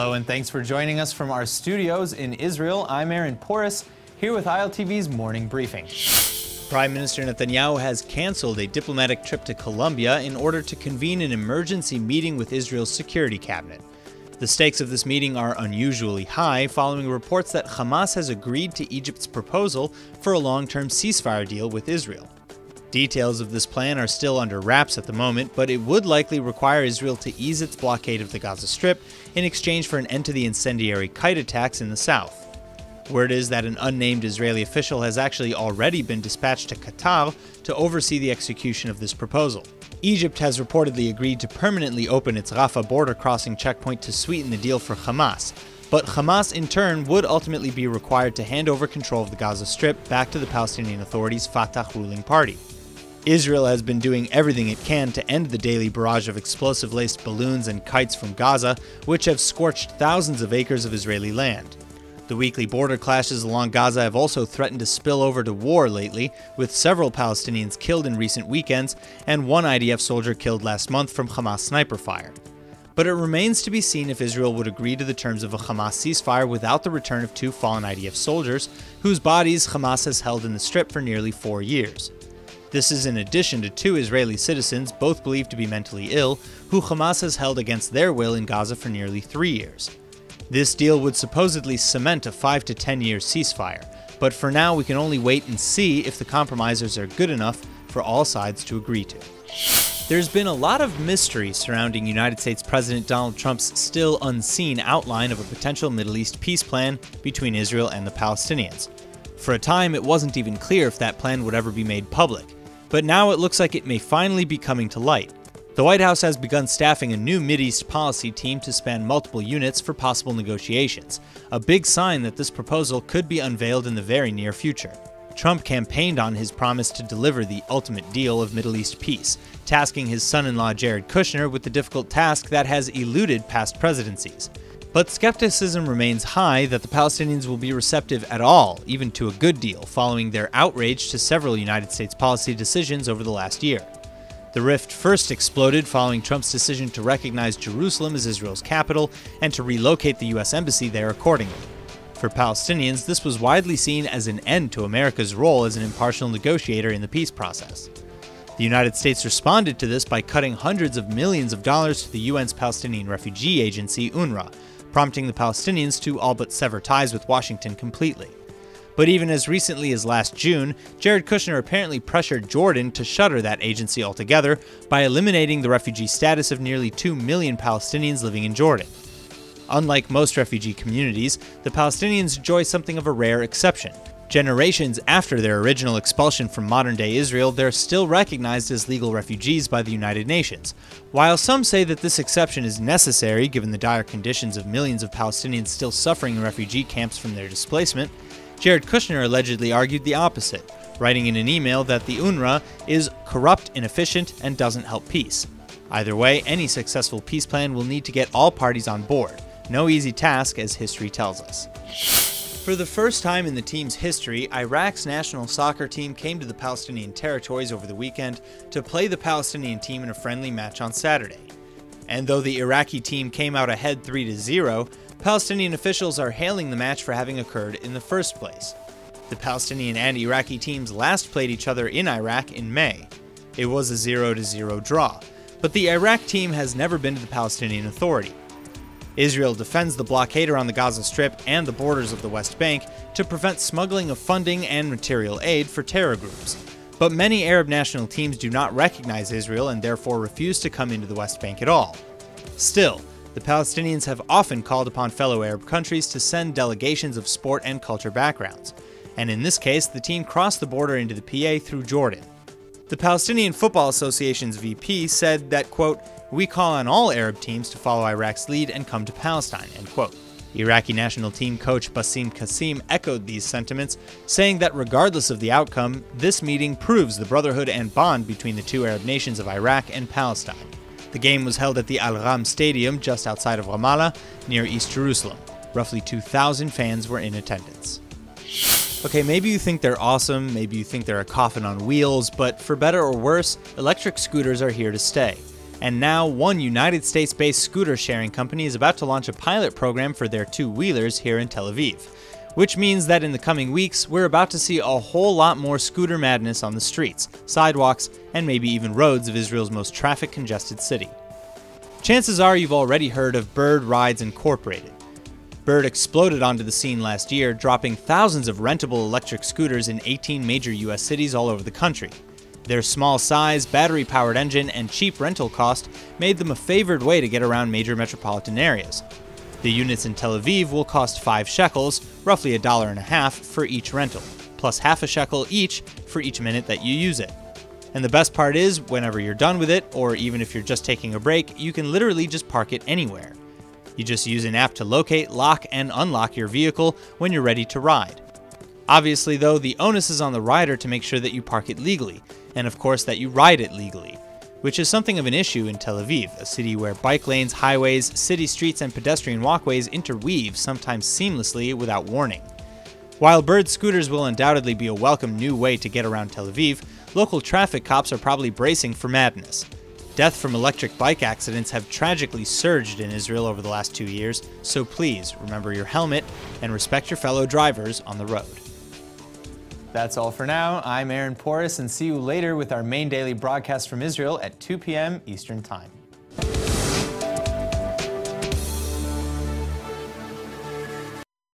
Hello and thanks for joining us from our studios in Israel. I'm Aaron Porras, here with ILTV's Morning Briefing. Prime Minister Netanyahu has canceled a diplomatic trip to Colombia in order to convene an emergency meeting with Israel's security cabinet. The stakes of this meeting are unusually high, following reports that Hamas has agreed to Egypt's proposal for a long-term ceasefire deal with Israel. Details of this plan are still under wraps at the moment, but it would likely require Israel to ease its blockade of the Gaza Strip in exchange for an end to the incendiary kite attacks in the south. Word is that an unnamed Israeli official has actually already been dispatched to Qatar to oversee the execution of this proposal. Egypt has reportedly agreed to permanently open its Rafah border crossing checkpoint to sweeten the deal for Hamas, but Hamas in turn would ultimately be required to hand over control of the Gaza Strip back to the Palestinian Authority's Fatah ruling party. Israel has been doing everything it can to end the daily barrage of explosive-laced balloons and kites from Gaza, which have scorched thousands of acres of Israeli land. The weekly border clashes along Gaza have also threatened to spill over to war lately, with several Palestinians killed in recent weekends and one IDF soldier killed last month from Hamas sniper fire. But it remains to be seen if Israel would agree to the terms of a Hamas ceasefire without the return of two fallen IDF soldiers, whose bodies Hamas has held in the Strip for nearly 4 years. This is in addition to two Israeli citizens, both believed to be mentally ill, who Hamas has held against their will in Gaza for nearly 3 years. This deal would supposedly cement a 5 to 10 year ceasefire, but for now we can only wait and see if the compromisers are good enough for all sides to agree to. There's been a lot of mystery surrounding United States President Donald Trump's still unseen outline of a potential Middle East peace plan between Israel and the Palestinians. For a time, it wasn't even clear if that plan would ever be made public, but now it looks like it may finally be coming to light. The White House has begun staffing a new Mideast policy team to span multiple units for possible negotiations, a big sign that this proposal could be unveiled in the very near future. Trump campaigned on his promise to deliver the ultimate deal of Middle East peace, tasking his son-in-law Jared Kushner with the difficult task that has eluded past presidencies. But skepticism remains high that the Palestinians will be receptive at all, even to a good deal, following their outrage to several United States policy decisions over the last year. The rift first exploded following Trump's decision to recognize Jerusalem as Israel's capital and to relocate the U.S. embassy there accordingly. For Palestinians, this was widely seen as an end to America's role as an impartial negotiator in the peace process. The United States responded to this by cutting hundreds of millions of dollars to the UN's Palestinian Refugee Agency, UNRWA, prompting the Palestinians to all but sever ties with Washington completely. But even as recently as last June, Jared Kushner apparently pressured Jordan to shutter that agency altogether by eliminating the refugee status of nearly 2 million Palestinians living in Jordan. Unlike most refugee communities, the Palestinians enjoy something of a rare exception. Generations after their original expulsion from modern-day Israel, they're still recognized as legal refugees by the United Nations. While some say that this exception is necessary given the dire conditions of millions of Palestinians still suffering in refugee camps from their displacement, Jared Kushner allegedly argued the opposite, writing in an email that the UNRWA is corrupt, inefficient, and doesn't help peace. Either way, any successful peace plan will need to get all parties on board. No easy task, as history tells us. For the first time in the team's history, Iraq's national soccer team came to the Palestinian territories over the weekend to play the Palestinian team in a friendly match on Saturday. And though the Iraqi team came out ahead 3-0, Palestinian officials are hailing the match for having occurred in the first place. The Palestinian and Iraqi teams last played each other in Iraq in May. It was a 0-0 draw, but the Iraq team has never been to the Palestinian Authority. Israel defends the blockade around the Gaza Strip and the borders of the West Bank to prevent smuggling of funding and material aid for terror groups. But many Arab national teams do not recognize Israel and therefore refuse to come into the West Bank at all. Still, the Palestinians have often called upon fellow Arab countries to send delegations of sport and culture backgrounds, and in this case, the team crossed the border into the PA through Jordan. The Palestinian Football Association's VP said that, quote, "We call on all Arab teams to follow Iraq's lead and come to Palestine," end quote. Iraqi national team coach Bassem Qasim echoed these sentiments, saying that regardless of the outcome, this meeting proves the brotherhood and bond between the two Arab nations of Iraq and Palestine. The game was held at the Al-Ram Stadium just outside of Ramallah, near East Jerusalem. Roughly 2,000 fans were in attendance. Okay, maybe you think they're awesome, maybe you think they're a coffin on wheels, but for better or worse, electric scooters are here to stay. And now, one United States-based scooter sharing company is about to launch a pilot program for their two-wheelers here in Tel Aviv. Which means that in the coming weeks, we're about to see a whole lot more scooter madness on the streets, sidewalks, and maybe even roads of Israel's most traffic-congested city. Chances are you've already heard of Bird Rides Incorporated. Bird exploded onto the scene last year, dropping thousands of rentable electric scooters in 18 major US cities all over the country. Their small size, battery-powered engine, and cheap rental cost made them a favored way to get around major metropolitan areas. The units in Tel Aviv will cost 5 shekels, roughly $1.50 for each rental, plus half a shekel each for each minute that you use it. And the best part is, whenever you're done with it, or even if you're just taking a break, you can literally just park it anywhere. You just use an app to locate, lock, and unlock your vehicle when you're ready to ride. Obviously though, the onus is on the rider to make sure that you park it legally, and of course that you ride it legally, which is something of an issue in Tel Aviv, a city where bike lanes, highways, city streets, and pedestrian walkways interweave, sometimes seamlessly without warning. While Bird scooters will undoubtedly be a welcome new way to get around Tel Aviv, local traffic cops are probably bracing for madness. Death from electric bike accidents have tragically surged in Israel over the last 2 years, so please remember your helmet and respect your fellow drivers on the road. That's all for now. I'm Aaron Porras, and see you later with our main daily broadcast from Israel at 2 p.m. Eastern Time.